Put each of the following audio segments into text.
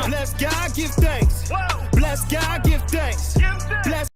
Bless God, give thanks. Bless God, give thanks. Bless.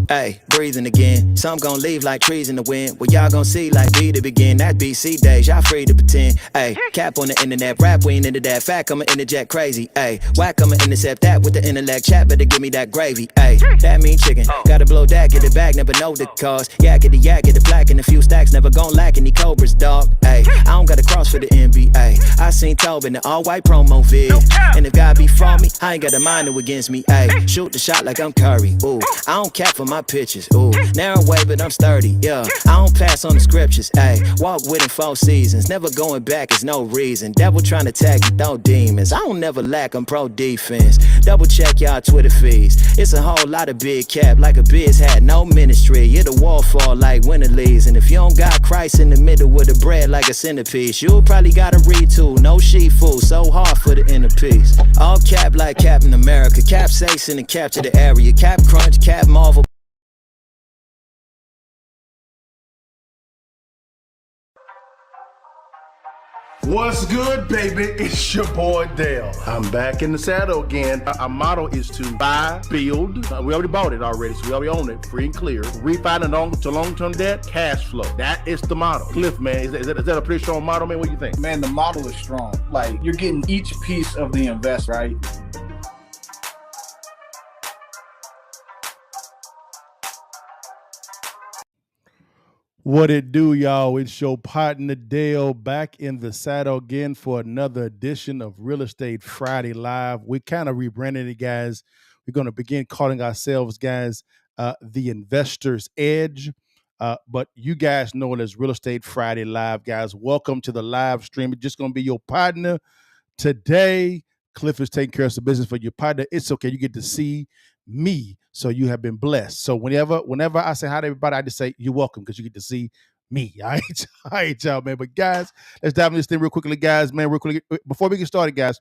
Hey, breathing again. Some gon' leave like trees in the wind. Well, y'all gon' see like B to begin. That BC days, y'all free to pretend. Hey, cap on the internet, rap, we ain't into that. Fact, I'ma interject crazy. Hey, whack, I'ma intercept that with the intellect. Chat, better give me that gravy. Hey, that mean chicken. Gotta blow that, get it back, never know the cause. Yak, get the black, and a few stacks, never gon' lack any cobras, dog. Hey, I don't got a cross for the NBA. I seen Tobin, the all-white promo vid. And if God be for me, I ain't got a mind to against me. Hey, shoot the shot like I'm Curry. Ooh, I don't cap for my pictures, ooh, narrow way, but I'm sturdy, yeah, I don't pass on the scriptures, ayy, walk with it 4 seasons, never going back is no reason, devil trying to tag you, throw demons, I don't never lack, I'm pro defense, double check y'all Twitter feeds, it's a whole lot of big cap, like a biz hat, no ministry, yeah, the wall fall like winter leaves, and if you don't got Christ in the middle with the bread like a centerpiece, you'll probably gotta retool, no sheep food, so hard for the inner piece, all cap like Captain America, capsaicin and capture the area, cap crunch, cap marvel. What's good, baby? It's your boy Dale. I'm back in the saddle again. Our motto is to buy, build. We already bought it already, so we already own it, free and clear. Refinance to long-term debt, cash flow. That is the motto. Cliff, man, is that a pretty strong motto, man? What do you think? Man, the model is strong. Like, you're getting each piece of the invest, right? What it do, y'all? It's your partner Dale back in the saddle again for another edition of Real Estate Friday Live. We kind of rebranded it, guys. We're going to begin calling ourselves, guys, the Investor's Edge. But you guys know it as Real Estate Friday Live, guys. Welcome to the live stream. It's just going to be your partner today. Cliff is taking care of some business for your partner. It's okay. You get to see me, so you have been blessed. So whenever I say hi to everybody, I just say you're welcome because you get to see me. All right, y'all, man. But guys, let's dive into this thing real quickly, guys, man. Real quickly, before we get started, guys,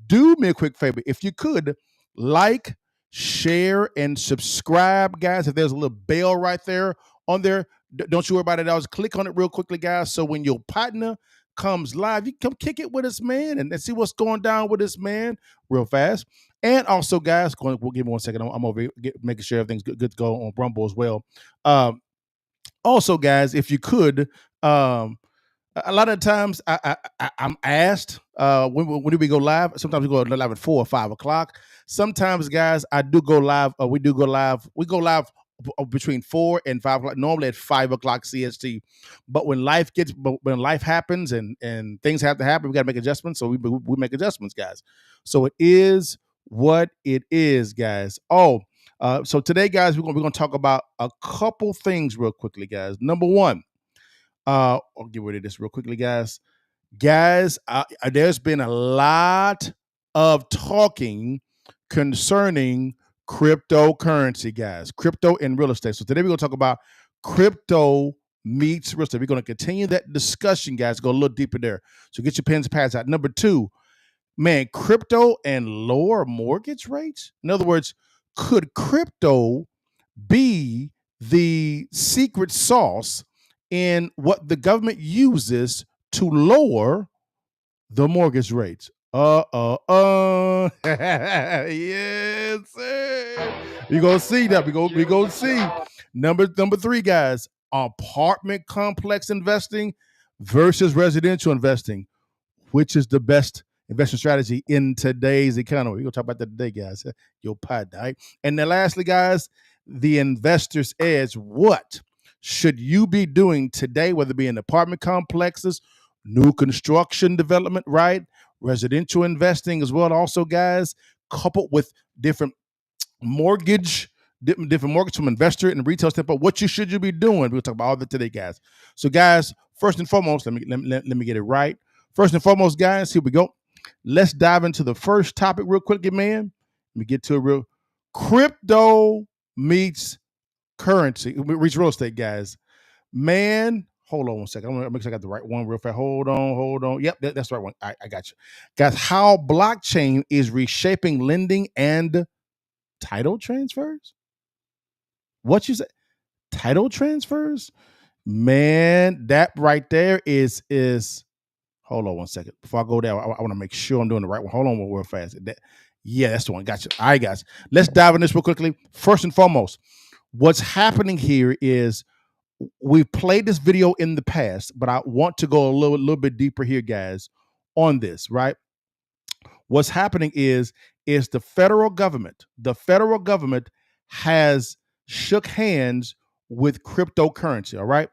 do me a quick favor. If you could like, share, and subscribe, guys. If there's a little bell right there on there, don't you worry about it. I'll just click on it real quickly, guys. So when your partner comes live, you come kick it with us, man, and see what's going down with this, man, real fast. And also, guys, we'll give me 1 second. I'm over here making sure everything's good to go on Rumble as well. Also, guys, if you could, a lot of times I'm asked when do we go live? Sometimes we go live at 4 or 5 o'clock. Sometimes, guys, I do go live. We do go live. We go live between 4 and 5 o'clock, normally at 5 o'clock CST. But when life happens and things have to happen, we got to make adjustments. So we make adjustments, guys. So it is what it is, guys. So today, guys, we're going to talk about a couple things real quickly, guys. Number one, I'll get rid of this real quickly, guys. Guys, there's been a lot of talking concerning cryptocurrency, guys, crypto and real estate. So today we're going to talk about crypto meets real estate. We're going to continue that discussion, guys, go a little deeper there. So get your pens and pads out. Number two, man, crypto and lower mortgage rates. In other words, could crypto be the secret sauce in what the government uses to lower the mortgage rates? Yes, sir. We're gonna see that. We're gonna see. Number three, guys, apartment complex investing versus residential investing. Which is the best investment strategy in today's economy? We're gonna talk about that today, guys. Your partner, right? And then lastly, guys, the Investor's Edge. What should you be doing today, whether it be in apartment complexes, new construction development, right? Residential investing as well. Also, guys, coupled with different mortgage from investor and retail standpoint, what should you be doing? We'll talk about all that today, guys. So, guys, first and foremost, let me get it right. First and foremost, guys, here we go. Let's dive into the first topic real quickly, man. Let me get to it real. Crypto meets currency, meets real estate, guys. Man, hold on 1 second. I'm going to make sure I got the right one real fast. Hold on. Yep, that's the right one. I got you. Guys, how blockchain is reshaping lending and title transfers? What you say? Title transfers? Man, that right there is Hold on one second. Before I go there, I want to make sure I'm doing the right one. Hold on real fast. Yeah, that's the one. Gotcha. All right, guys. Let's dive in this real quickly. First and foremost, what's happening here is we've played this video in the past, but I want to go a little bit deeper here, guys, on this, right? What's happening is the federal government has shook hands with cryptocurrency, all right?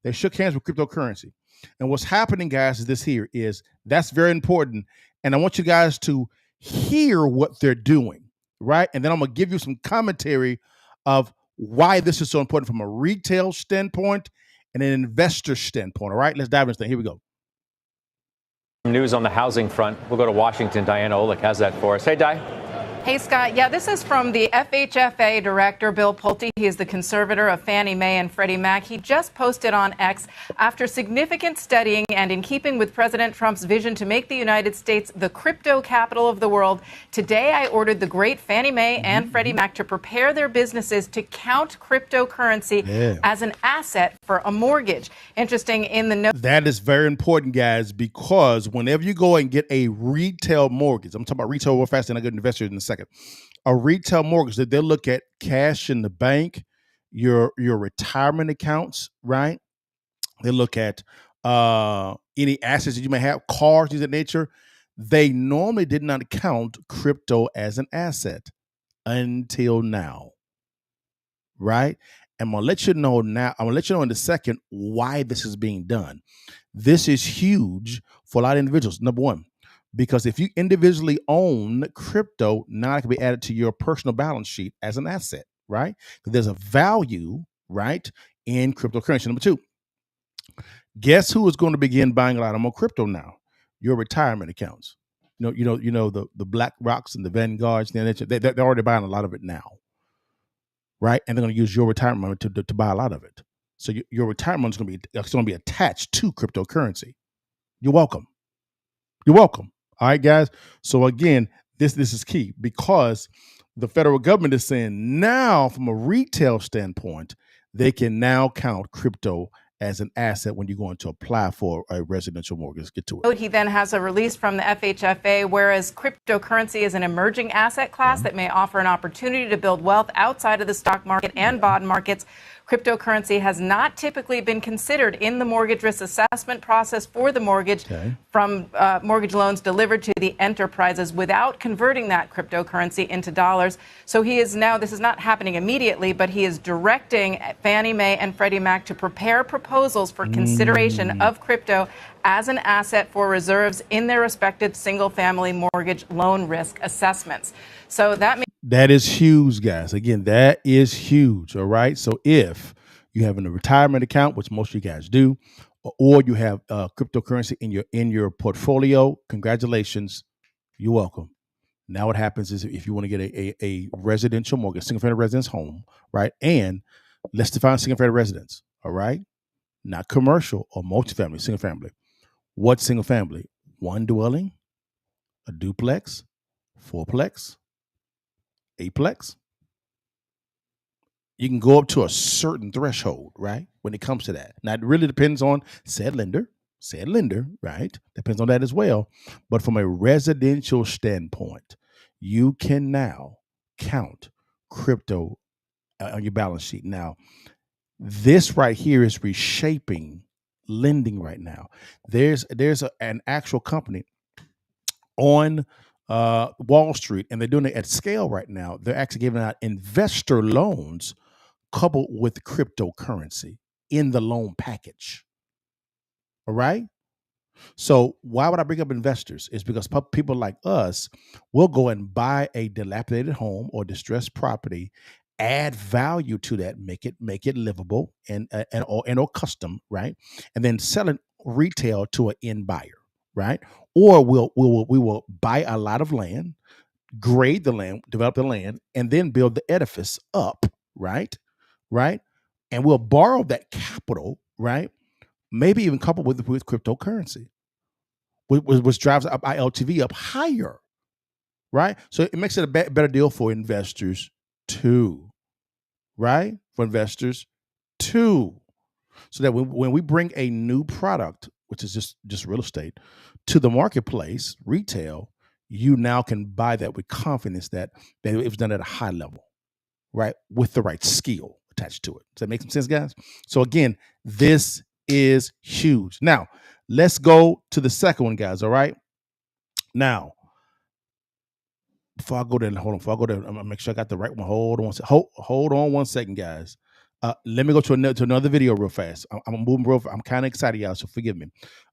They shook hands with cryptocurrency. And what's happening, guys, is this here is that's very important. And I want you guys to hear what they're doing, right? And then I'm going to give you some commentary of why this is so important from a retail standpoint and an investor standpoint, all right? Let's dive into this thing. Here we go. News on the housing front. We'll go to Washington. Diana Olick has that for us. Hey, Di. Hey, Scott. Yeah, this is from the FHFA director, Bill Pulte. He is the conservator of Fannie Mae and Freddie Mac. He just posted on X, after significant studying and in keeping with President Trump's vision to make the United States the crypto capital of the world, today I ordered the great Fannie Mae and Freddie Mac to prepare their businesses to count cryptocurrency as an asset for a mortgage. Interesting in the note. That is very important, guys, because whenever you go and get a retail mortgage, I'm talking about retail real fast and I get investors in a second. A retail mortgage, that they look at cash in the bank, your retirement accounts, right? They look at any assets that you may have, cars, things of that nature. They normally did not count crypto as an asset until now, right? And I'm gonna let you know now. I'm gonna let you know in a second why this is being done. This is huge for a lot of individuals. Number one, because if you individually own crypto, now it can be added to your personal balance sheet as an asset, right? Because there's a value, right, in cryptocurrency. Number two, guess who is going to begin buying a lot of more crypto now? Your retirement accounts. You know the Black Rocks and the Vanguards. They're already buying a lot of it now, right? And they're going to use your retirement money to buy a lot of it. So your retirement is going to be attached to cryptocurrency. You're welcome. You're welcome. All right, guys. So again, this is key because the federal government is saying now, from a retail standpoint, they can now count crypto as an asset when you're going to apply for a residential mortgage. Let's get to it. He then has a release from the FHFA, whereas cryptocurrency is an emerging asset class that may offer an opportunity to build wealth outside of the stock market and bond markets. Cryptocurrency has not typically been considered in the mortgage risk assessment process for the mortgage from mortgage loans delivered to the enterprises without converting that cryptocurrency into dollars. So he is now, this is not happening immediately, but he is directing Fannie Mae and Freddie Mac to prepare proposals for consideration of crypto as an asset for reserves in their respective single-family mortgage loan risk assessments. So that means that is huge, guys. Again, that is huge. All right. So if you have a retirement account, which most of you guys do, or you have cryptocurrency in your portfolio, congratulations. You're welcome. Now what happens is if you want to get a residential mortgage, single-family residence home, right? And let's define single-family residence. All right. Not commercial or multifamily, single family. What's single family? One dwelling, a duplex, fourplex, eightplex. You can go up to a certain threshold, right? When it comes to that. Now, it really depends on said lender, right? Depends on that as well. But from a residential standpoint, you can now count crypto on your balance sheet. Now, this right here is reshaping lending right now. There's an actual company on Wall Street, and they're doing it at scale right now. They're actually giving out investor loans coupled with cryptocurrency in the loan package. All right. So why would I bring up investors? It's because people like us will go and buy a dilapidated home or distressed property, add value to that, make it livable and or custom, right? And then sell it retail to an end buyer, right? Or we will buy a lot of land, grade the land, develop the land, and then build the edifice up, right? And we'll borrow that capital, right? Maybe even coupled with cryptocurrency, which drives our LTV up higher, right? So it makes it a better deal for investors too, right? For investors too. So that when we bring a new product which is just real estate, to the marketplace, retail, you now can buy that with confidence that it was done at a high level, right? With the right skill attached to it. Does that make some sense, guys? So again, this is huge. Now, let's go to the second one, guys, all right? Now, before I go there, hold on. Before I go there, I'm gonna make sure I got the right one. Hold on, hold on 1 second, guys. Let me go to another video real fast. I'm moving real. I'm kind of excited, y'all. So forgive me.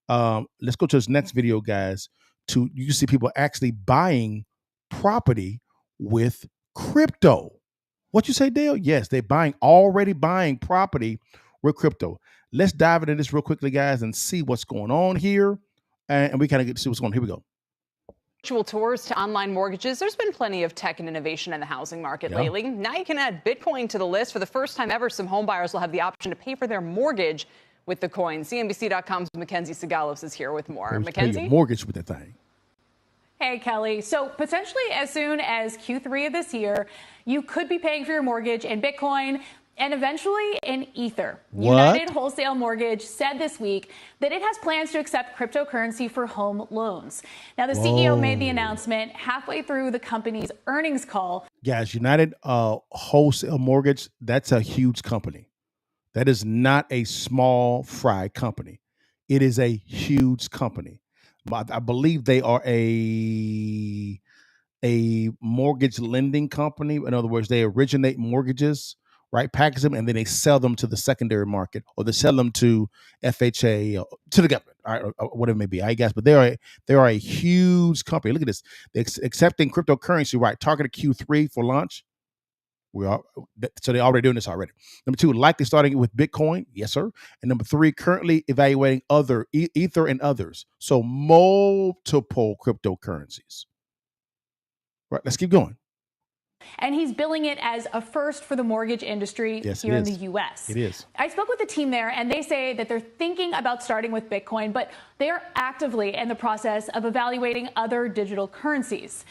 Let's go to this next video, guys. You can see people actually buying property with crypto. What you say, Dale? Yes, they're already buying property with crypto. Let's dive into this real quickly, guys, and see what's going on here, and we kind of get to see what's going on. Here we go. Virtual tours to online mortgages. There's been plenty of tech and innovation in the housing market lately. Now you can add Bitcoin to the list. For the first time ever, some home buyers will have the option to pay for their mortgage with the coin. CNBC.com's Mackenzie Sigalos is here with more. Mackenzie? Pay your mortgage with that thing. Hey, Kelly. So potentially as soon as Q3 of this year, you could be paying for your mortgage in Bitcoin and eventually in Ether. What? United Wholesale Mortgage said this week that it has plans to accept cryptocurrency for home loans. Now, the CEO made the announcement halfway through the company's earnings call. Guys, United Wholesale Mortgage, that's a huge company. That is not a small fry company. It is a huge company. I believe they are a mortgage lending company. In other words, they originate mortgages, right? Package them, and then they sell them to the secondary market, or they sell them to FHA, or to the government, all right, or whatever it may be. I guess, but they are a huge company. Look at this. They're accepting cryptocurrency, right? Targeted Q3 for launch. So they're already doing this already. Number 2, likely starting with Bitcoin. Yes, sir. And number 3, currently evaluating other Ether and others. So multiple cryptocurrencies. Right. Let's keep going. And he's billing it as a first for the mortgage industry here in the U.S. It is. I spoke with the team there, and they say that they're thinking about starting with Bitcoin, but they are actively in the process of evaluating other digital currencies.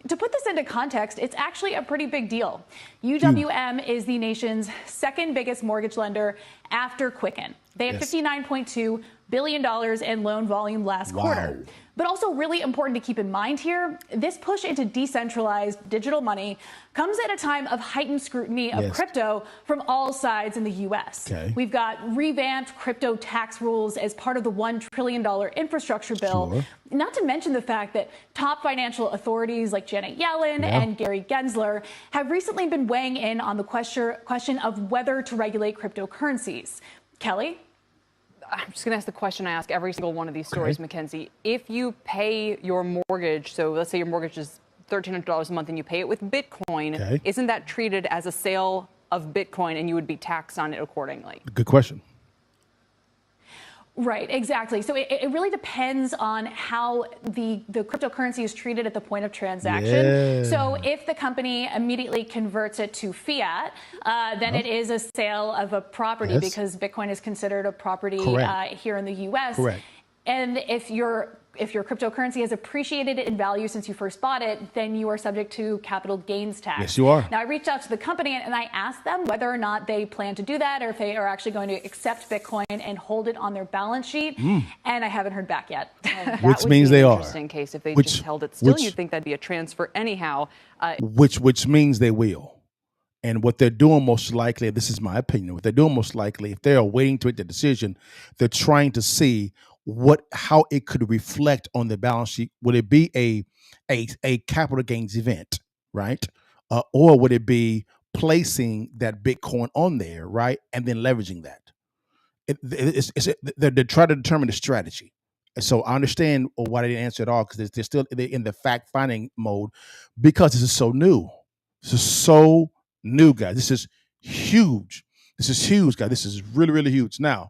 To put this into context, it's actually a pretty big deal. UWM is the nation's second biggest mortgage lender after Quicken. They had $59.2 billion in loan volume last quarter. But also really important to keep in mind here, this push into decentralized digital money comes at a time of heightened scrutiny of crypto from all sides in the U.S. We've got revamped crypto tax rules as part of the $1 trillion infrastructure bill, not to mention the fact that top financial authorities like Janet Yellen and Gary Gensler have recently been weighing in on the question of whether to regulate cryptocurrencies. Kelly? I'm just going to ask the question I ask every single one of these stories, Mackenzie. If you pay your mortgage, so let's say your mortgage is $1,300 a month and you pay it with Bitcoin, isn't that treated as a sale of Bitcoin and you would be taxed on it accordingly? Good question. Right, exactly. So it really depends on how the cryptocurrency is treated at the point of transaction. So if the company immediately converts it to fiat, then it is a sale of a property because Bitcoin is considered a property here in the U.S. And if your cryptocurrency has appreciated in value since you first bought it, then you are subject to capital gains tax. Yes, you are. Now, I reached out to the company and I asked them whether or not they plan to do that or if they are actually going to accept Bitcoin and hold it on their balance sheet. And I haven't heard back yet. Which means they are. Interesting case if they just held it still. You'd think that'd be a transfer anyhow. Which means they will. And what they're doing most likely, this is my opinion, what they're doing most likely, if they're waiting to make the decision, they're trying to see how it could reflect on the balance sheet. Would it be a capital gains event, right? Or would it be placing that Bitcoin on there, right, and then leveraging that? They're trying to determine the strategy. And so I understand why they didn't answer at all, because they're still in the fact finding mode, because this is so new. This is so new, guys. This is huge. This is huge, guys. This is really, really huge. Now,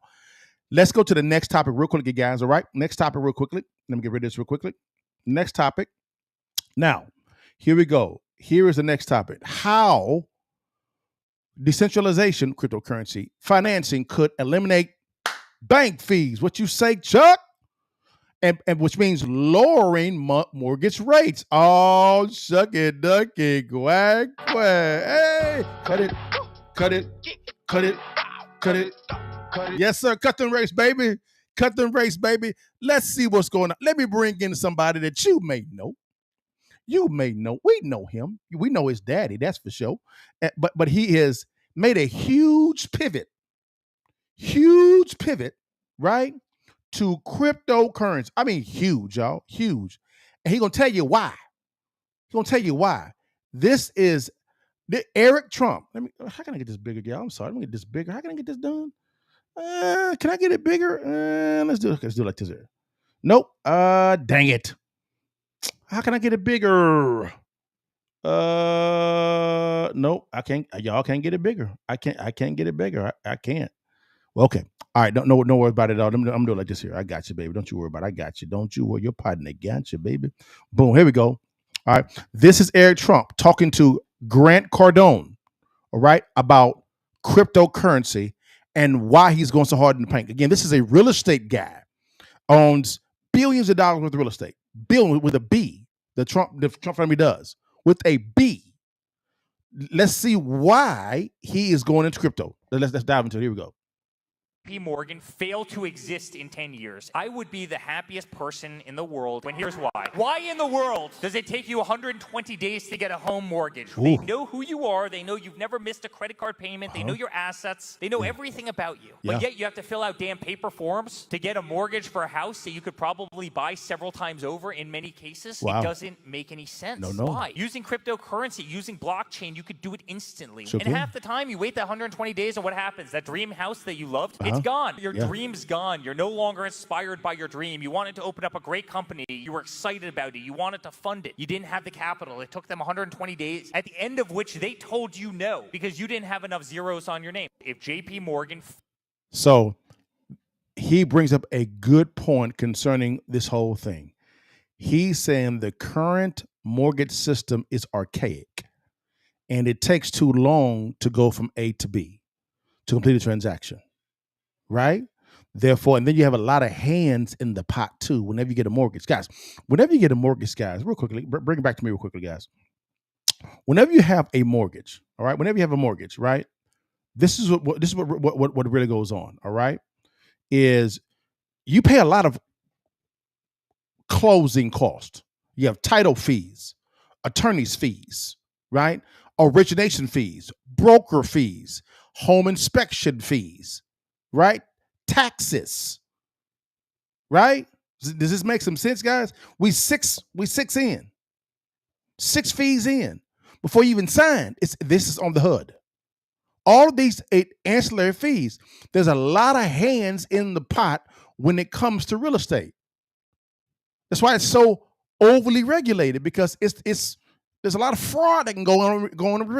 let's go to the next topic real quickly, guys. All right. Next topic real quickly. Let me get rid of this real quickly. Next topic. Now, here we go. Here is the next topic. How decentralization, cryptocurrency, financing could eliminate bank fees. What you say, Chuck? And which means lowering mortgage rates. Oh, shuck it, duck it, quack, quack. Hey, cut it, cut it, cut it, cut it. Yes, sir. Cut them rates, baby. Cut them race, baby. Let's see what's going on. Let me bring in somebody that you may know. You may know. We know him. We know his daddy, that's for sure. But he has made a huge pivot, right, to cryptocurrency. I mean, huge, y'all, huge. And he's going to tell you why. He's going to tell you why. This is Eric Trump. How can I get this bigger, y'all? I'm sorry. Let me get this bigger. How can I get this done? Can I get it bigger? Let's do it like this here. Nope. Dang it. How can I get it bigger? Nope. I can't. Y'all can't get it bigger. I can't get it bigger. I can't. Well, okay. All right. Don't worry about it at all. I'm doing it like this here. I got you, baby. Don't you worry about it. I got you. Don't you worry. Your partner got you, baby. Boom. Here we go. All right. This is Eric Trump talking to Grant Cardone. All right. About cryptocurrency and why he's going so hard in the paint. Again, this is a real estate guy, owns billions of dollars worth of real estate. Billion with a B. The Trump family does with a B. Let's see why he is going into crypto. Let's dive into it. Here we go. JP Morgan failed to exist in 10 years, I would be the happiest person in the world. And here's why. Why in the world does it take you 120 days to get a home mortgage? Ooh. They know who you are. They know you've never missed a credit card payment. They know your assets. They know everything about you. But yet you have to fill out damn paper forms to get a mortgage for a house that you could probably buy several times over in many cases. Wow. It doesn't make any sense. No. Why? Using cryptocurrency, using blockchain, you could do it instantly. Sure. And half the time you wait that 120 days and what happens? That dream house that you loved, it's gone. Your dream's gone. You're no longer inspired by your dream. You wanted to open up a great company. You were excited about it. You wanted to fund it. You didn't have the capital. It took them 120 days, at the end of which they told you no because you didn't have enough zeros on your name. If JP Morgan... So he brings up a good point concerning this whole thing. He's saying the current mortgage system is archaic and it takes too long to go from A to B to complete a transaction. Right? Therefore, and then you have a lot of hands in the pot too. Whenever you get a mortgage, guys, real quickly, bring it back to me real quickly, guys. Whenever you have a mortgage, all right, right, this is what really goes on, all right, is you pay a lot of closing costs. You have title fees, attorney's fees, right, origination fees, broker fees, home inspection fees. Right? Taxes. Right? Does this make some sense, guys? We six in. 6 fees in. Before you even sign, this is on the HUD. All of these 8 ancillary fees. There's a lot of hands in the pot when it comes to real estate. That's why it's so overly regulated, because there's a lot of fraud that can go on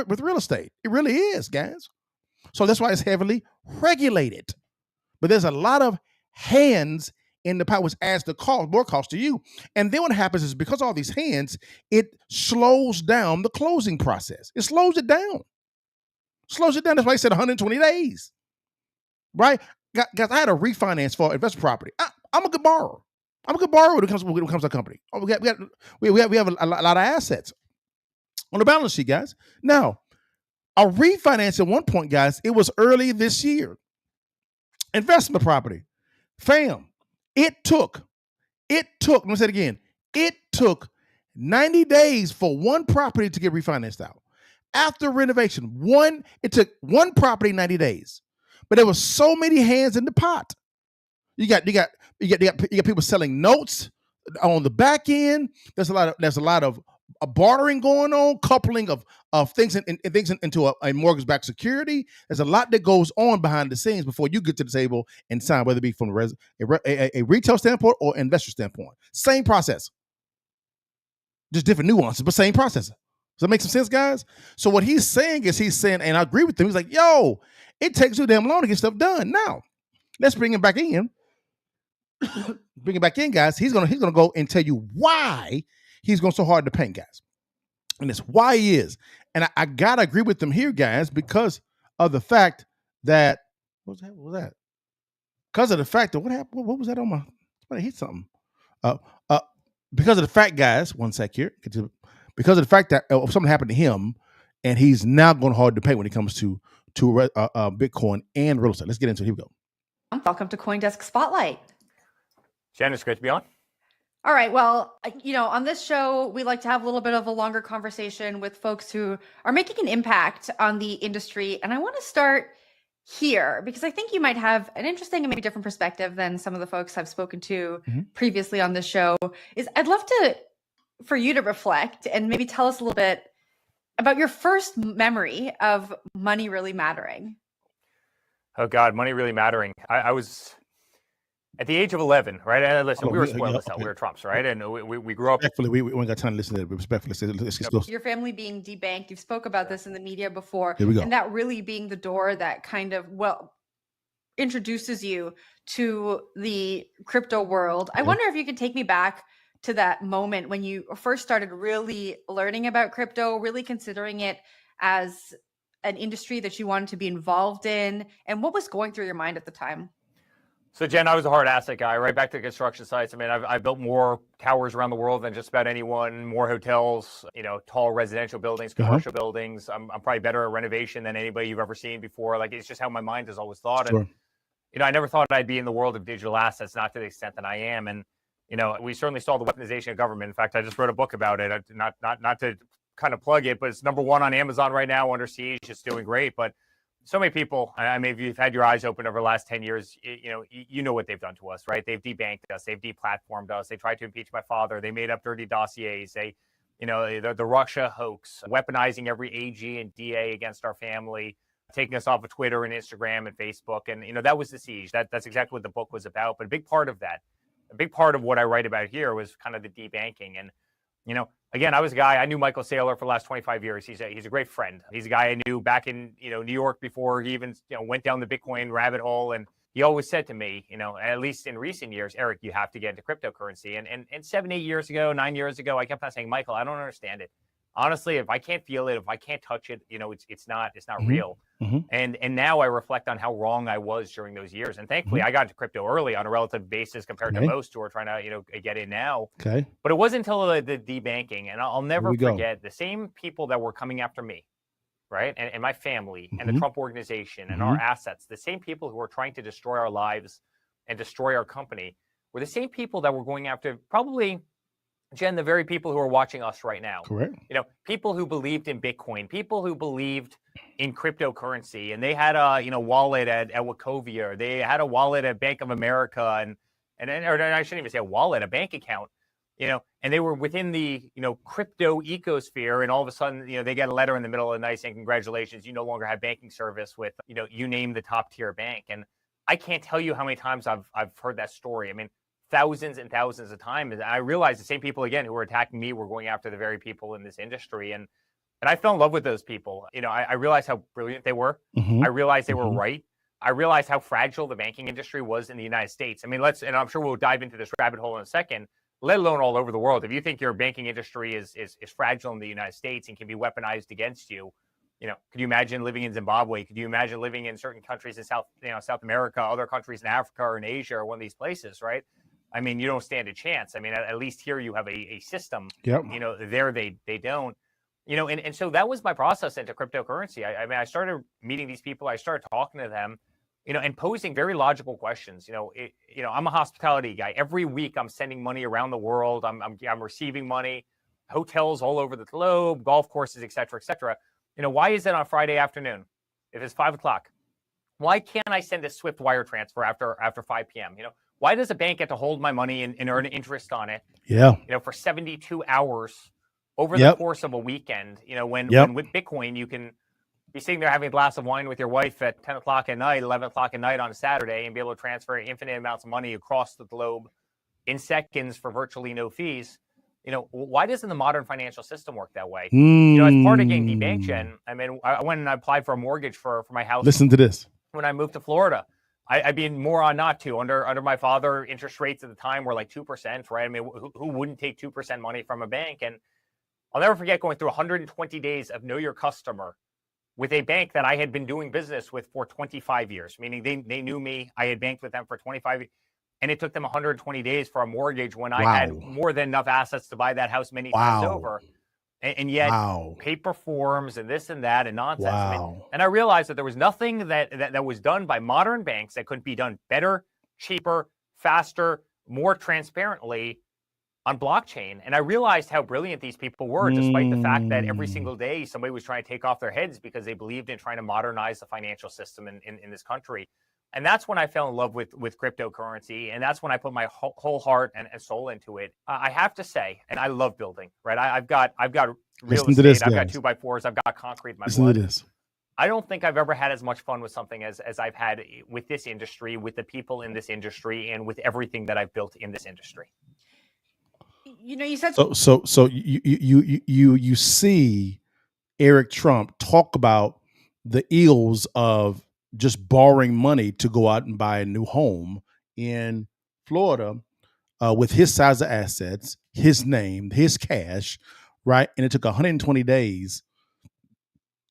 with real estate. It really is, guys. So that's why it's heavily regulated. But there's a lot of hands in the pot, which adds more cost to you. And then what happens is, because all these hands, it slows down the closing process. It slows it down. That's why I said 120 days. Right? Guys, I had a refinance for investment property. I'm a good borrower. When it comes to a company. We have a lot of assets on the balance sheet, guys. Now, a refinance at one point, guys, it was early this year. Investment property. Fam, it took, let me say it again, it took 90 days for one property to get refinanced out. After renovation, it took one property 90 days. But there were so many hands in the pot. You got people selling notes on the back end. There's a lot of bartering going on, coupling of things into a mortgage-backed security. There's a lot that goes on behind the scenes before you get to the table and sign, whether it be from a retail standpoint or investor standpoint. Same process, just different nuances, but same process. Does that make some sense, guys? So what he's saying, and I agree with him. He's like, yo, it takes too damn long to get stuff done. Now, let's bring him back in. Bring it back in, guys. He's gonna go and tell you why he's going so hard to paint, guys. And it's why he is. And I gotta agree with them here, guys, because of the fact that what was that? Because of the fact that what happened? What was that on my? Somebody hit something. Because of the fact, guys. One sec here. Because of the fact that something happened to him, and he's now going hard to paint when it comes to Bitcoin and real estate. Let's get into it. Here we go. Welcome to CoinDesk Spotlight. Jen, it's great to be on. All right. Well, on this show, we like to have a little bit of a longer conversation with folks who are making an impact on the industry. And I want to start here because I think you might have an interesting and maybe different perspective than some of the folks I've spoken to previously on this show. I'd love for you to reflect and maybe tell us a little bit about your first memory of money really mattering. Oh God, money really mattering. I was at the age of 11, right? And listen, we were spoiled as hell. We were Trumps, right? And we grew up. Respectfully, we ain't got time to listen to it. Respectfully, let's go. Your family being debanked. You've spoke about this in the media before. Here we go. And that really being the door that kind of, introduces you to the crypto world. I wonder if you could take me back to that moment when you first started really learning about crypto, really considering it as an industry that you wanted to be involved in, and what was going through your mind at the time? So Jen, I was a hard asset guy, right back to construction sites. I mean, I've built more towers around the world than just about anyone, more hotels, tall residential buildings, commercial buildings. I'm probably better at renovation than anybody you've ever seen before. Like, it's just how my mind has always thought. Sure. And, I never thought I'd be in the world of digital assets, not to the extent that I am. And, we certainly saw the weaponization of government. In fact, I just wrote a book about it, not to kind of plug it, but it's #1 on Amazon right now, Under Siege. It's doing great. But so many people, I mean, if you've had your eyes open over the last 10 years, you know what they've done to us, right? They've debanked us. They've deplatformed us. They tried to impeach my father. They made up dirty dossiers. They, the Russia hoax, weaponizing every AG and DA against our family, taking us off of Twitter and Instagram and Facebook. And, that was the siege. That's exactly what the book was about. But a big part of what I write about here was kind of the debanking. And, again, I was a guy, I knew Michael Saylor for the last 25 years. He's a great friend. He's a guy I knew back in, New York before he even, went down the Bitcoin rabbit hole. And he always said to me, at least in recent years, Eric, you have to get into cryptocurrency. And 7, 8 years ago, 9 years ago, I kept on saying, Michael, I don't understand it. Honestly, if I can't feel it, if I can't touch it, it's not real. And now I reflect on how wrong I was during those years. And thankfully, I got into crypto early on a relative basis compared to most who are trying to, get in now. Okay. But it wasn't until the debanking, and I'll never forget the same people that were coming after me, right, and my family and the Trump organization and our assets, the same people who were trying to destroy our lives and destroy our company were the same people that were going after probably, Jen, the very people who are watching us right now. Correct. People who believed in Bitcoin, people who believed in cryptocurrency, and they had a wallet at Wachovia, or they had a wallet at Bank of America, or I shouldn't even say a wallet, a bank account, and they were within the crypto ecosphere, and all of a sudden they get a letter in the middle of the night saying, congratulations, you no longer have banking service with you name the top tier bank. And I can't tell you how many times I've heard that story. I mean, thousands and thousands of times. And I realized the same people, again, who were attacking me were going after the very people in this industry. And I fell in love with those people. I realized how brilliant they were. I realized they were right. I realized how fragile the banking industry was in the United States. I mean, and I'm sure we'll dive into this rabbit hole in a second, let alone all over the world. If you think your banking industry is fragile in the United States and can be weaponized against you, could you imagine living in Zimbabwe? Could you imagine living in certain countries in South America, other countries in Africa or in Asia or one of these places, right? I mean, you don't stand a chance. I mean, at least here you have a system. Yep. There they don't. And so that was my process into cryptocurrency. I mean, I started meeting these people. I started talking to them, and posing very logical questions. I'm a hospitality guy. Every week I'm sending money around the world. I'm receiving money, hotels all over the globe, golf courses, et cetera, et cetera. Why is it on Friday afternoon if it's 5 o'clock? Why can't I send a Swift wire transfer after 5 p.m.? Why does a bank get to hold my money and earn interest on it? Yeah. For 72 hours over the course of a weekend. When with Bitcoin you can be sitting there having a glass of wine with your wife at 10 o'clock at night, 11 o'clock at night on a Saturday, and be able to transfer infinite amounts of money across the globe in seconds for virtually no fees. Why doesn't the modern financial system work that way? As part of getting debanked, Jen, I mean, I went and I applied for a mortgage for my house. Listen to this. When I moved to Florida, I'd be moron not to. Under my father, interest rates at the time were like 2%, right? I mean, who wouldn't take 2% money from a bank? And I'll never forget going through 120 days of Know Your Customer with a bank that I had been doing business with for 25 years, meaning they knew me. I had banked with them for 25 years. And it took them 120 days for a mortgage when I had more than enough assets to buy that house many times over. And yet paper forms and this and that and nonsense. And I realized that there was nothing that was done by modern banks that couldn't be done better, cheaper, faster, more transparently on blockchain. And I realized how brilliant these people were, despite the fact that every single day somebody was trying to take off their heads because they believed in trying to modernize the financial system in this country. And that's when I fell in love with cryptocurrency. And that's when I put my whole heart and soul into it. I have to say, and I love building, right? I've got real estate, I've got 2x4s, I've got concrete in my blood. To this. I don't think I've ever had as much fun with something as I've had with this industry, with the people in this industry, and with everything that I've built in this industry. You know, you said so you see Eric Trump talk about the ills of just borrowing money to go out and buy a new home in Florida with his size of assets, his name, his cash, right? And it took 120 days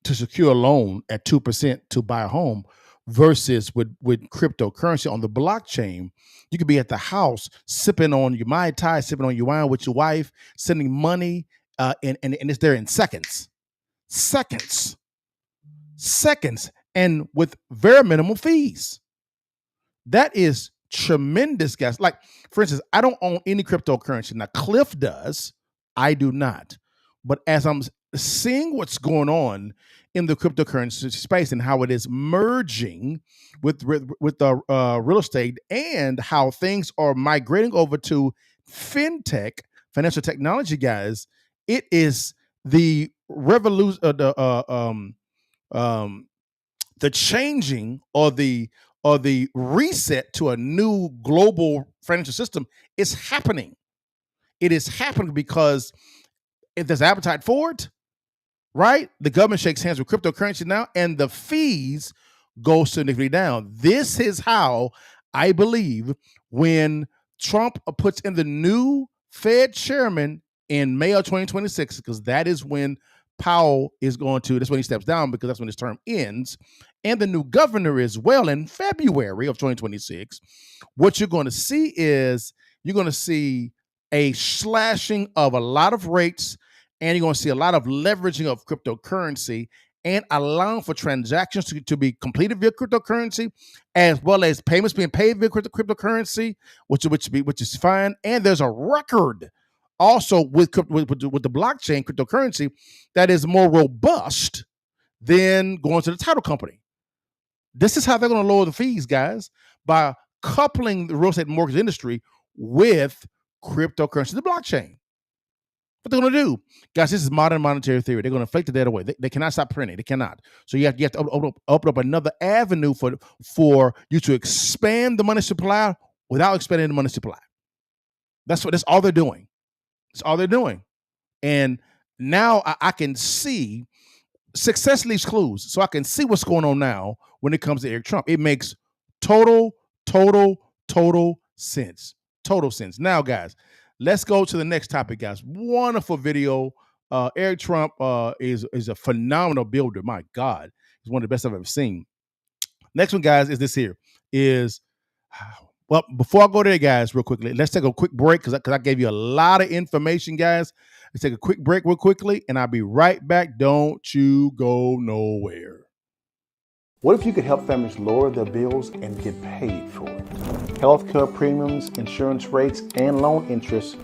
to secure a loan at 2% to buy a home versus with cryptocurrency on the blockchain. You could be at the house sipping on your Mai Tai, sipping on your wine with your wife, sending money, and it's there in seconds, and with very minimal fees. That is tremendous, guys. Like, for instance, I don't own any cryptocurrency. Now, Cliff does. I do not. But as I'm seeing what's going on in the cryptocurrency space and how it is merging with the real estate and how things are migrating over to fintech, financial technology, guys, it is the revolution, the changing or the reset to a new global financial system is happening. It is happening because if there's appetite for it, right? The government shakes hands with cryptocurrency now, and the fees go significantly down. This is how I believe when Trump puts in the new Fed chairman in May of 2026, because that is when Powell is going to, that's when he steps down because that's when his term ends, and the new governor as well in February of 2026, what you're going to see is you're going to see a slashing of a lot of rates, and you're going to see a lot of leveraging of cryptocurrency and allowing for transactions to be completed via cryptocurrency, as well as payments being paid via cryptocurrency, which is fine. And there's a record also with the blockchain cryptocurrency that is more robust than going to the title company. This is how they're going to lower the fees, guys, by coupling the real estate and mortgage industry with cryptocurrency, the blockchain. What they're going to do, guys, this is modern monetary theory. They're going to inflate the debt away. They cannot stop printing. They cannot. So you have to open up another avenue for you to expand the money supply without expanding the money supply. That's all they're doing. That's all they're doing. And now I can see success leaves clues. So I can see what's going on now when it comes to Eric Trump. It makes total sense. Total sense. Now, guys, let's go to the next topic, guys. Wonderful video. Eric Trump is a phenomenal builder. My God, he's one of the best I've ever seen. Next one, guys, is this here. Well, before I go there, guys, real quickly, let's take a quick break because I gave you a lot of information, guys. Let's take a quick break real quickly, and I'll be right back. Don't you go nowhere. What if you could help families lower their bills and get paid for it? Healthcare premiums, insurance rates, and loan interest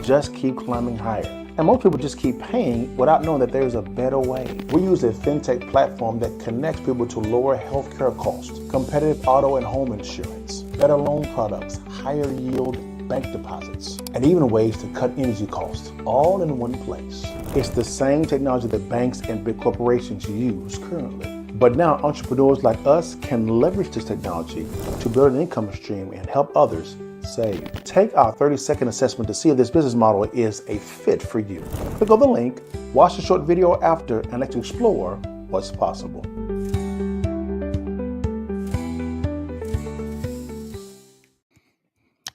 just keep climbing higher. And most people just keep paying without knowing that there's a better way. We use a fintech platform that connects people to lower healthcare costs, competitive auto and home insurance, better loan products, higher yield bank deposits, and even ways to cut energy costs, all in one place. It's the same technology that banks and big corporations use currently. But now entrepreneurs like us can leverage this technology to build an income stream and help others save. Take our 30-second assessment to see if this business model is a fit for you. Click on the link, watch the short video after, and let's explore what's possible.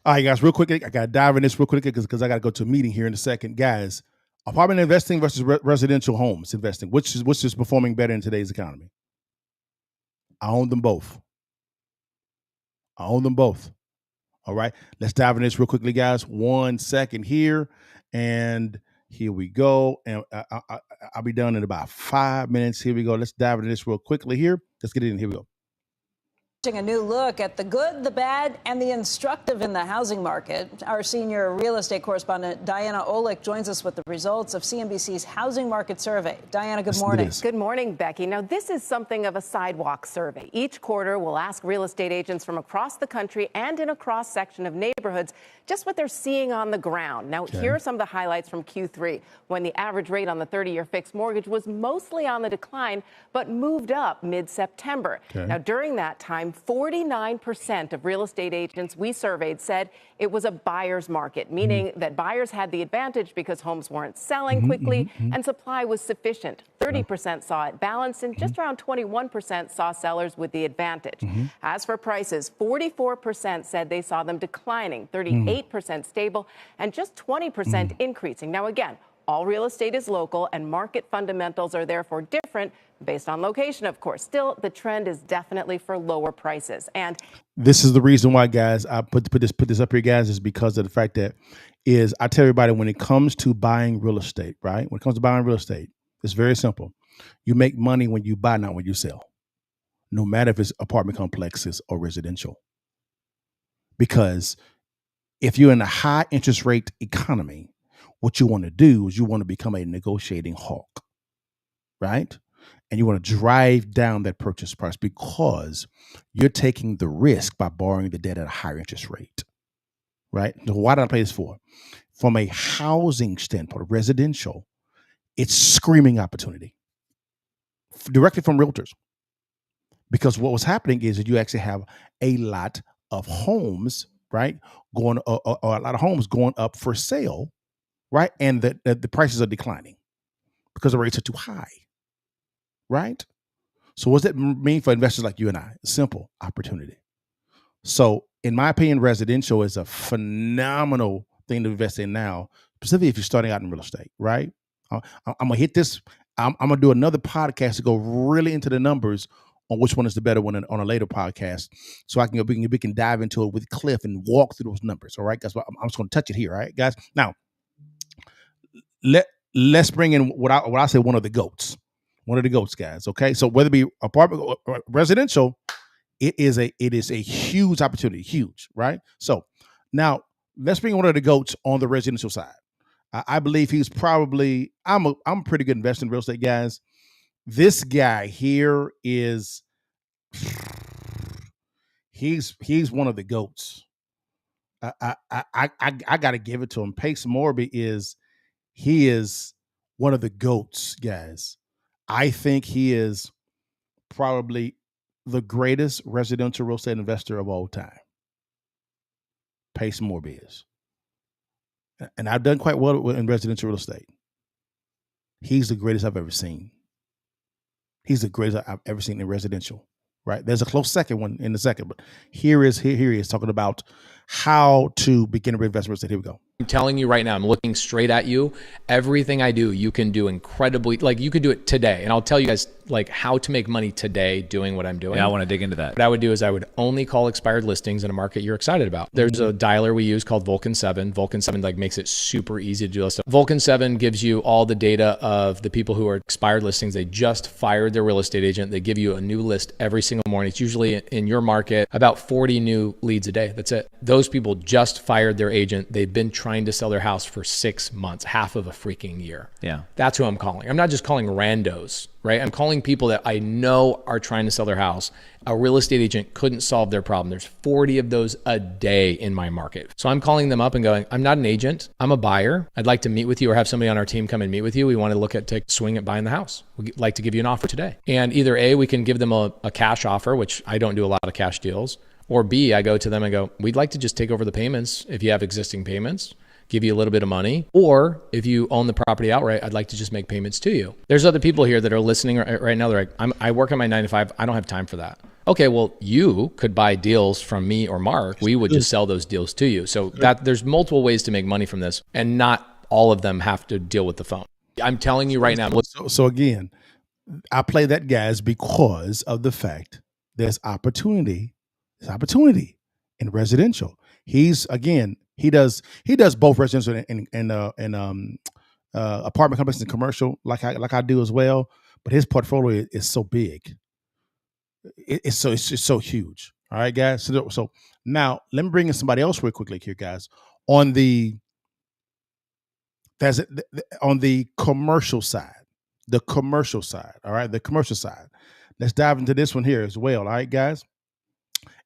All right, guys, real quickly, I got to dive in this real quickly because I got to go to a meeting here in a second. Guys, apartment investing versus residential homes investing, which is performing better in today's economy? I own them both. All right, let's dive in this real quickly, guys. 1 second here, and here we go. And I'll be done in about 5 minutes. Here we go. Let's dive into this real quickly here. Let's get it in. Here we go. A new look at the good, the bad, and the instructive in the housing market. Our senior real estate correspondent, Diana Olick, joins us with the results of CNBC's housing market survey. Diana, good morning. Good morning, Becky. Now, this is something of a sidewalk survey. Each quarter, we'll ask real estate agents from across the country and in a cross-section of neighborhoods just what they're seeing on the ground. Now, here are some of the highlights from Q3, when the average rate on the 30-year fixed mortgage was mostly on the decline, but moved up mid-September. Now, during that time, 49% of real estate agents we surveyed said it was a buyer's market, meaning that buyers had the advantage because homes weren't selling quickly and supply was sufficient. 30% saw it balanced, and just around 21% saw sellers with the advantage. As for prices, 44% said they saw them declining, 38% stable, and just 20% increasing. Now, again, all real estate is local, and market fundamentals are therefore different based on location, of course. Still, the trend is definitely for lower prices. And this is the reason why, guys, I put this up here, guys, is because of the fact that I tell everybody, when it comes to buying real estate, right? When it comes to buying real estate, it's very simple. You make money when you buy, not when you sell, no matter if it's apartment complexes or residential. Because if you're in a high interest rate economy, what you want to do is you want to become a negotiating hawk, right? And you want to drive down that purchase price because you're taking the risk by borrowing the debt at a higher interest rate, right? So why did I play this for? From a housing standpoint, residential, it's screaming opportunity directly from realtors. Because what was happening is that you actually have a lot of homes, right, going or a lot of homes going up for sale, right, and the prices are declining because the rates are too high, right? So what does that mean for investors like you and I? Simple: opportunity. So in my opinion, residential is a phenomenal thing to invest in now, specifically if you're starting out in real estate, right? I'm gonna hit this. I'm gonna do another podcast to go really into the numbers on which one is the better one on a later podcast, so we can dive into it with Cliff and walk through those numbers. All right, guys. I'm just gonna touch it here, all right, guys. Now let's bring in what I say one of the goats, guys. Okay, so whether it be apartment or residential, it is a huge opportunity, huge, right? So now let's bring one of the goats on the residential side. I believe he's probably I'm a pretty good investor in real estate, guys. This guy here is he's one of the goats. I got to give it to him. Pace Morby is one of the goats, guys. I think he is probably the greatest residential real estate investor of all time. Pace Morby is. And I've done quite well in residential real estate. He's the greatest I've ever seen. He's the greatest I've ever seen in residential, right? There's a close second one in a second, but here he is talking about how to begin to invest in real estate. Here we go. I'm telling you right now, I'm looking straight at you. Everything I do, you can do incredibly, like you could do it today. And I'll tell you guys like how to make money today doing what I'm doing. Yeah, I want to dig into that. What I would do is I would only call expired listings in a market you're excited about. There's a dialer we use called Vulcan 7. Vulcan 7 like makes it super easy to do this stuff. Vulcan 7 gives you all the data of the people who are expired listings. They just fired their real estate agent. They give you a new list every single morning. It's usually in your market about 40 new leads a day. That's it. Those people just fired their agent. They've been trying to sell their house for 6 months, half of a freaking year. Yeah. That's who I'm calling. I'm not just calling randos, right? I'm calling people that I know are trying to sell their house. A real estate agent couldn't solve their problem. There's 40 of those a day in my market. So I'm calling them up and going, I'm not an agent. I'm a buyer. I'd like to meet with you or have somebody on our team come and meet with you. We want to take a swing at buying the house. We'd like to give you an offer today. And either A, we can give them a cash offer, which I don't do a lot of cash deals. Or B, I go to them and go, we'd like to just take over the payments if you have existing payments, give you a little bit of money. Or if you own the property outright, I'd like to just make payments to you. There's other people here that are listening right now. They're like, I work on my 9 to 5. I don't have time for that. Okay, well, you could buy deals from me or Mark. We would just sell those deals to you. So that there's multiple ways to make money from this, and not all of them have to deal with the phone. I'm telling you right now. So again, I play that, guys, because of the fact there's opportunity. There's opportunity in residential. He does both residential and apartment complexes and commercial, like I do as well. But his portfolio is so big. It's so huge. All right, guys. So now let me bring in somebody else real quickly here, guys. On the on the commercial side, all right, the commercial side. Let's dive into this one here as well, all right, guys,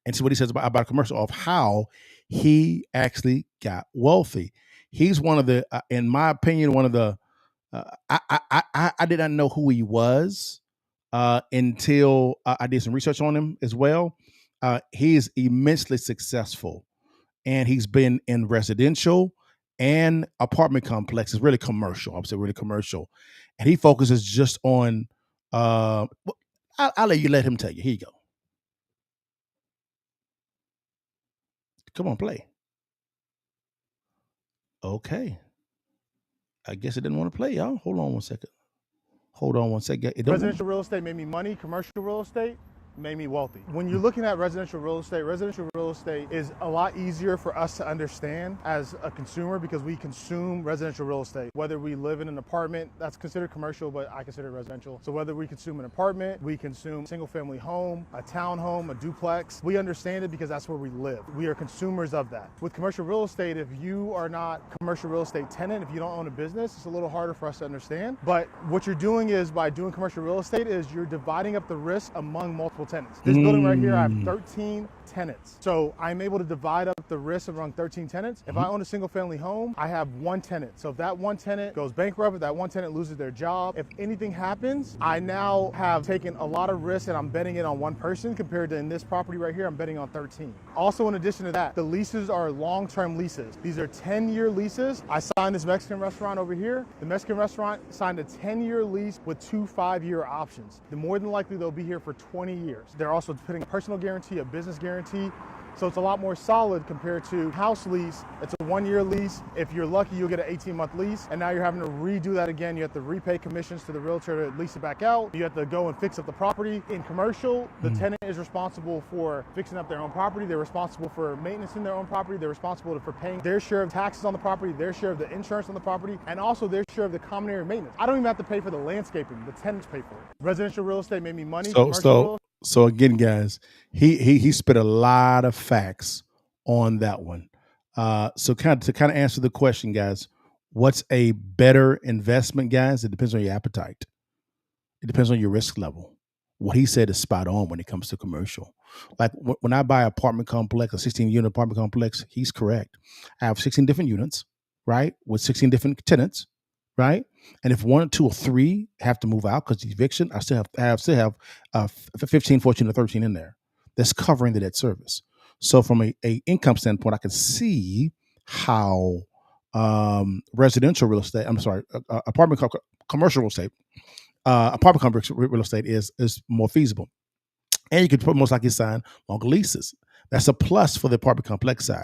and see what he says about a commercial of how he actually got wealthy. He's one of the, in my opinion, one of the. I did not know who he was until I did some research on him as well. He is immensely successful, and he's been in residential and apartment complexes, really commercial. I would say really commercial, and he focuses just on. I'll let him tell you. Here you go. Come on, play. Okay. I guess it didn't want to play, y'all. Hold on one second. Residential real estate made me money. Commercial real estate made me wealthy. When you're looking at residential real estate is a lot easier for us to understand as a consumer because we consume residential real estate. Whether we live in an apartment, that's considered commercial, but I consider it residential. So whether we consume an apartment, we consume a single family home, a townhome, a duplex, we understand it because that's where we live. We are consumers of that. With commercial real estate, if you are not a commercial real estate tenant, if you don't own a business, it's a little harder for us to understand. But what you're doing is by doing commercial real estate is you're dividing up the risk among multiple tenants. This building right here, I have 13 tenants. So I'm able to divide up the risk among 13 tenants. If I own a single family home, I have one tenant. So if that one tenant goes bankrupt, if that one tenant loses their job, if anything happens, I now have taken a lot of risk and I'm betting it on one person compared to in this property right here, I'm betting on 13. Also, in addition to that, the leases are long-term leases. These are 10-year leases. I signed this Mexican restaurant over here. The Mexican restaurant signed a 10-year lease with 2 5-year options. More than likely, they'll be here for 20 years. They're also putting a personal guarantee, a business guarantee. So it's a lot more solid compared to house lease. It's a 1-year lease. If you're lucky, you'll get an 18-month lease. And now you're having to redo that again. You have to repay commissions to the realtor to lease it back out. You have to go and fix up the property. In commercial, the tenant is responsible for fixing up their own property. They're responsible for maintenance in their own property. They're responsible for paying their share of taxes on the property, their share of the insurance on the property, and also their share of the common area maintenance. I don't even have to pay for the landscaping. The tenants pay for it. Residential real estate made me money. So again, guys, he spit a lot of facts on that one. So to answer the question, guys, what's a better investment, guys? It depends on your appetite. It depends on your risk level. What he said is spot on when it comes to commercial. Like when I buy an apartment complex, a 16-unit apartment complex, he's correct. I have 16 different units, right, with 16 different tenants, right? And if 1, 2, or 3 have to move out because of eviction, I still have 15, 14, or 13 in there that's covering the debt service. So from a income standpoint, I can see how residential real estate, commercial real estate, apartment complex real estate is more feasible. And you could most likely sign longer leases. That's a plus for the apartment complex side.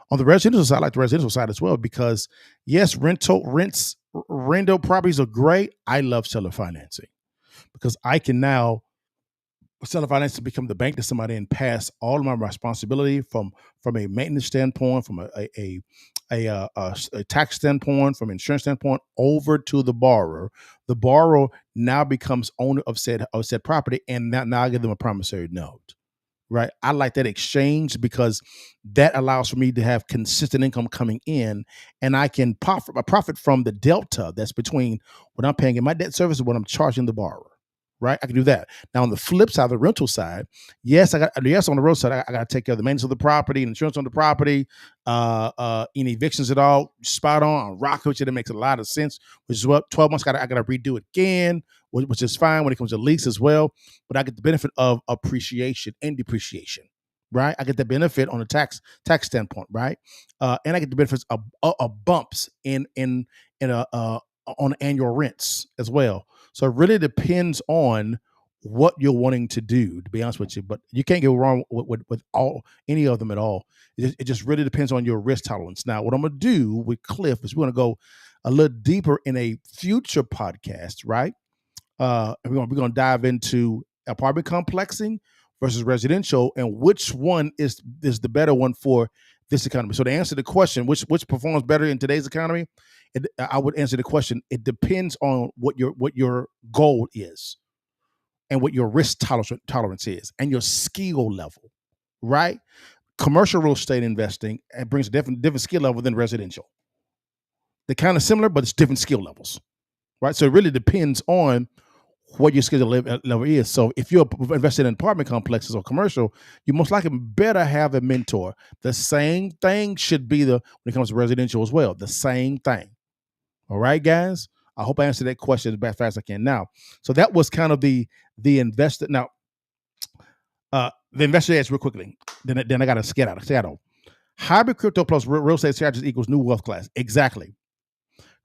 On the residential side, I like the residential side as well because, yes, rental properties are great. I love seller financing because I can now seller financing become the bank to somebody and pass all of my responsibility from a maintenance standpoint, from a tax standpoint, from insurance standpoint, over to the borrower. The borrower now becomes owner of said property, and now I give them a promissory note. Right. I like that exchange because that allows for me to have consistent income coming in, and I can profit from the delta that's between what I'm paying in my debt service and what I'm charging the borrower. Right. I can do that. Now, on the flip side, the rental side, yes, on the road side, I got to take care of the maintenance of the property, insurance on the property, any evictions at all, spot on, rock with it. It makes a lot of sense, which is what 12 months, I got to redo it again, which is fine when it comes to lease as well. But I get the benefit of appreciation and depreciation, right? I get the benefit on a tax standpoint, right? And I get the benefits of bumps on annual rents as well. So it really depends on what you're wanting to do, to be honest with you. But you can't go wrong with any of them at all. It just really depends on your risk tolerance. Now, what I'm going to do with Cliff is we're going to go a little deeper in a future podcast, right? And we're going to dive into apartment complexing versus residential and which one is the better one for this economy. So to answer the question, which performs better in today's economy, I would answer the question. It depends on what your goal is and what your risk tolerance is and your skill level, right? Commercial real estate investing, it brings a different skill level than residential. They're kind of similar, but it's different skill levels, right? So it really depends on what your skill level is. So if you're invested in apartment complexes or commercial, you most likely better have a mentor. The same thing should be when it comes to residential as well. The same thing. All right, guys. I hope I answered that question as fast as I can. Now, so that was kind of the investor. Now, the investor asked real quickly. Then I got to scatter. Hybrid crypto plus real estate strategies equals new wealth class. Exactly.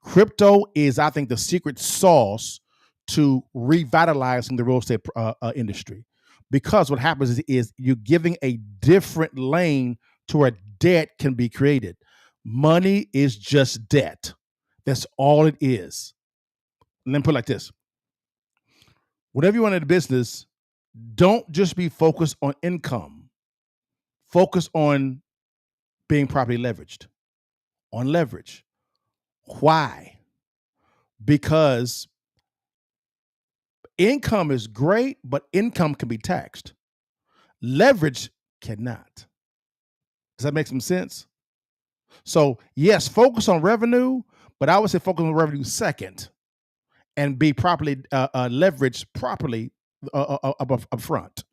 Crypto is, I think, the secret sauce to revitalizing the real estate industry, because what happens is you're giving a different lane to where debt can be created. Money is just debt. That's all it is. Let me put it like this. Whatever you want in the business, don't just be focused on income. Focus on being properly leveraged, on leverage. Why? Because income is great, but income can be taxed. Leverage cannot. Does that make some sense? So, yes, focus on revenue, but I would say focus on revenue second and be properly leveraged properly up front.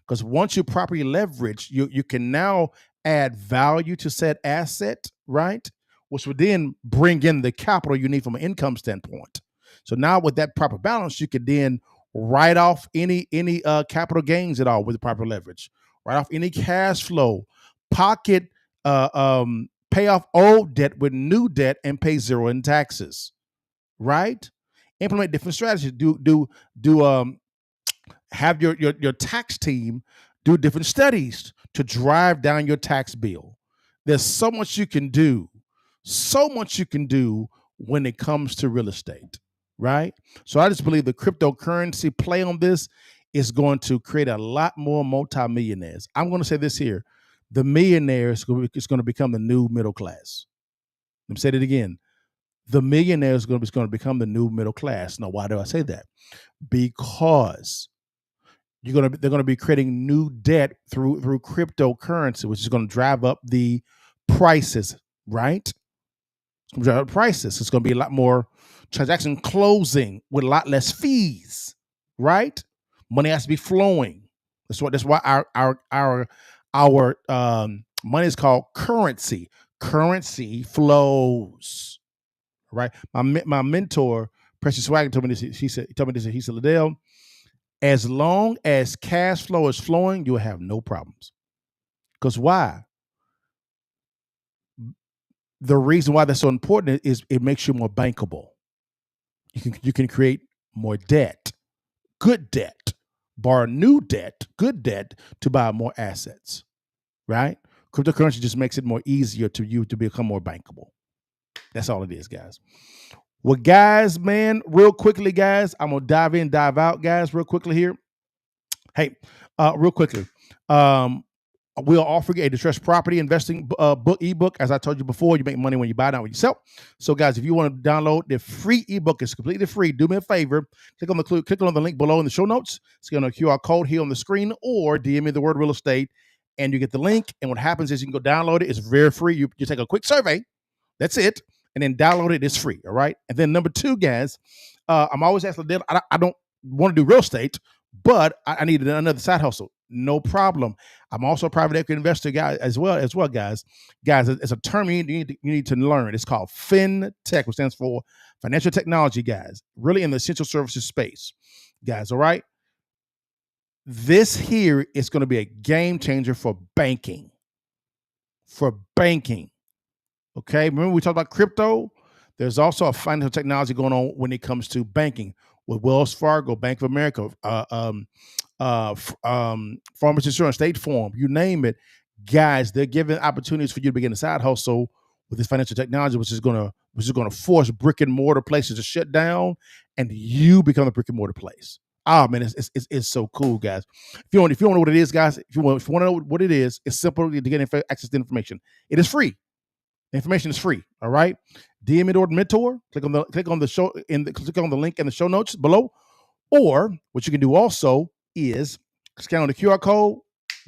Because once you properly leverage, you can now add value to said asset, right? Which would then bring in the capital you need from an income standpoint. So now with that proper balance, you could then write off any capital gains at all with the proper leverage. Write off any cash flow, pocket, pay off old debt with new debt, and pay zero in taxes. Right? Implement different strategies. Have your tax team do different studies to drive down your tax bill. There's so much you can do. So much you can do when it comes to real estate, right? So I just believe the cryptocurrency play on this is going to create a lot more multimillionaires. I'm going to say this here. The millionaires is going to become the new middle class. Let me say it again. The millionaires is going to become the new middle class. Now, why do I say that? Because they're going to be creating new debt through cryptocurrency, which is going to drive up the prices, right? It's going to drive up prices. It's going to be a lot more transaction closing with a lot less fees, right? Money has to be flowing. That's why our money is called currency. Currency flows, right? My mentor, Precious Swagger, told me this. He said, Liddell, as long as cash flow is flowing, you'll have no problems. Because why? The reason why that's so important is it makes you more bankable. You can create more debt, good debt, borrow new debt, good debt to buy more assets, right? Cryptocurrency just makes it more easier to you to become more bankable. That's all it is, guys. Well, guys, man, real quickly, guys, I'm going to dive in, dive out, guys, real quickly here. Hey, real quickly, we'll offer you a distressed property investing ebook. As I told you before, you make money when you buy, not when you sell. So, guys, if you want to download the free ebook, it's completely free. Do me a favor, click on the link below in the show notes. It's going to QR code here on the screen, or DM me the word real estate, and you get the link. And what happens is you can go download it. It's very free. You take a quick survey. That's it. And then download it. It's free. All right. And then number 2, guys, I'm always asking, I don't want to do real estate, but I need another side hustle. No problem. I'm also a private equity investor, guy, as well, guys. Guys, it's a term you need to learn. It's called FinTech, which stands for financial technology, guys. Really in the essential services space, guys. All right. This here is going to be a game changer for banking. Okay. Remember we talked about crypto? There's also a financial technology going on when it comes to banking with Wells Fargo, Bank of America, Farmers Insurance, State Farm, you name it. Guys, they're giving opportunities for you to begin a side hustle with this financial technology, which is going to force brick and mortar places to shut down, and you become a brick and mortar place. Oh man, it's so cool, guys. If you want to know what it is, guys, if you want to know what it is, it's simple to get access to information. It is free. The information is free. All right. DM it or mentor. Click on the link in the show notes below. Or what you can do also is scan on the QR code,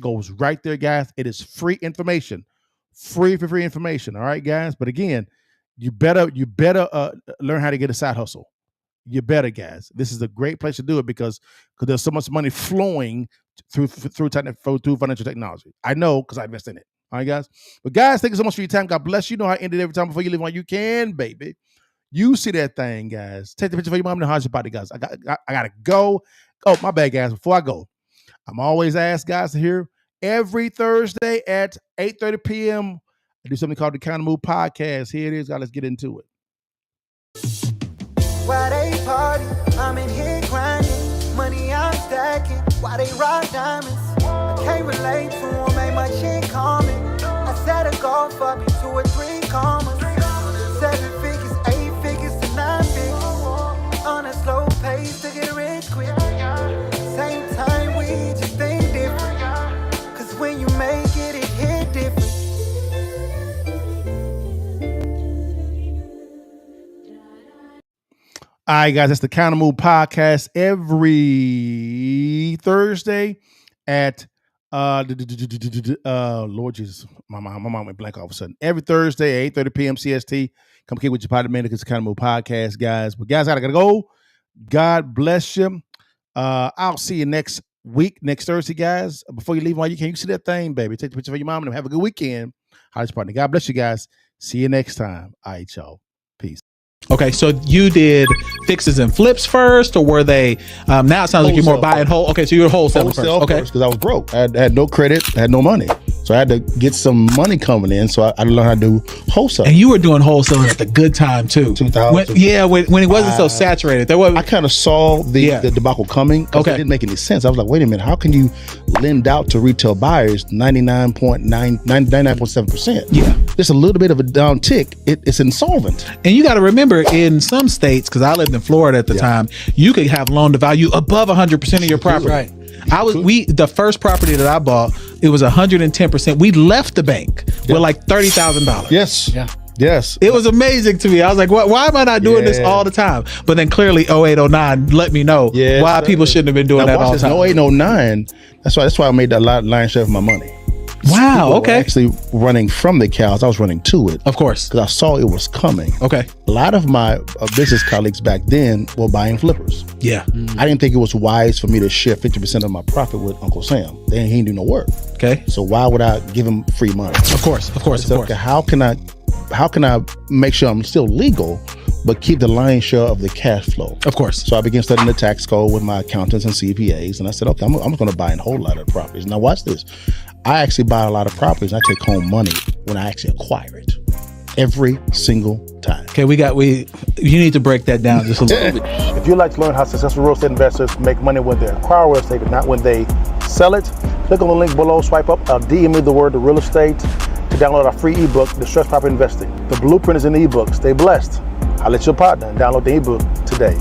goes right there, guys. It is free information, free information. All right, guys. But again, you better learn how to get a side hustle. You better, guys. This is a great place to do it because there's so much money flowing through financial technology. I know because I invest in it. All right, guys. But guys, thank you so much for your time. God bless you. Know how I ended every time before you leave while you can, baby. You see that thing, guys. Take the picture for your mom and how's your body, guys. I gotta go. Oh, my bad, guys. Before I go, I'm always asked guys to hear every Thursday at 8:30 p.m. I do something called the Kind of Move Podcast. Here it is, guys. Let's get into it. Why they party? I'm in here grinding. Money I'm stacking. Why they rock diamonds? I can't relate to them. Ain't my shit common. I set a goal for me 2 or 3 commas. 7 figures, 8 figures to 9 figures. On a slow pace to get rich quick. Same time we just think different. Cause when you make it, it hit different. All right, guys, that's the Kind of Move Podcast every Thursday at Lord Jesus, my mom went blank all of a sudden. Every Thursday at 8:30 p.m. CST. Come kick with your partner, man. It's the Kind of Move Podcast, guys. But guys, I gotta go. God bless you. I'll see you next week, next Thursday, guys. Before you leave, while you can, you see that thing, baby. Take the picture for your mom and have a good weekend. How's your partner? God bless you, guys. See you next time. All right, y'all. Peace. Okay, so you did fixes and flips first, or were they? Now it sounds like you're more buying whole. Okay, so you're wholesaling first. Okay, because I was broke. I had no credit, had no money, so I had to get some money coming in. So I learned how to do wholesale. And you were doing wholesaling at the good time too. 2000. When it wasn't so saturated. There was. I kind of saw the debacle coming. Okay, it didn't make any sense. I was like, wait a minute, how can you lend out to retail buyers 99.7%? Yeah, just a little bit of a down tick. It's insolvent. And you got to remember, in some states, because I lived in Florida at the time, you could have loan to value above 100% of your property. Right. The first property that I bought, it was 110%. We left the bank with like $30,000. Yes. Yeah. Yes. It was amazing to me. I was like, why am I not doing this all the time? But then clearly 08, 09 let me know why people shouldn't have been doing that all the time. 08, 09, that's why I made a lion's share of my money. Wow. People Okay. were actually running from the cows. I was running to it. Of course. Because I saw it was coming. Okay. A lot of my business colleagues back then were buying flippers. Yeah. I didn't think it was wise for me to share 50% of my profit with Uncle Sam. He didn't do no work. Okay. So why would I give him free money? Of course. Okay, how can I make sure I'm still legal, but keep the lion's share of the cash flow? Of course. So I began studying the tax code with my accountants and CPAs, and I said, okay, I'm going to buy a whole lot of properties. Now watch this. I actually buy a lot of properties. I take home money when I actually acquire it. Every single time. Okay, you need to break that down just a little bit. If you'd like to learn how successful real estate investors make money when they acquire real estate and not when they sell it, click on the link below, swipe up, DM me the word to real estate to download our free ebook, Distressed Property Investing. The blueprint is in the ebook. Stay blessed. I'll let your partner and download the ebook today.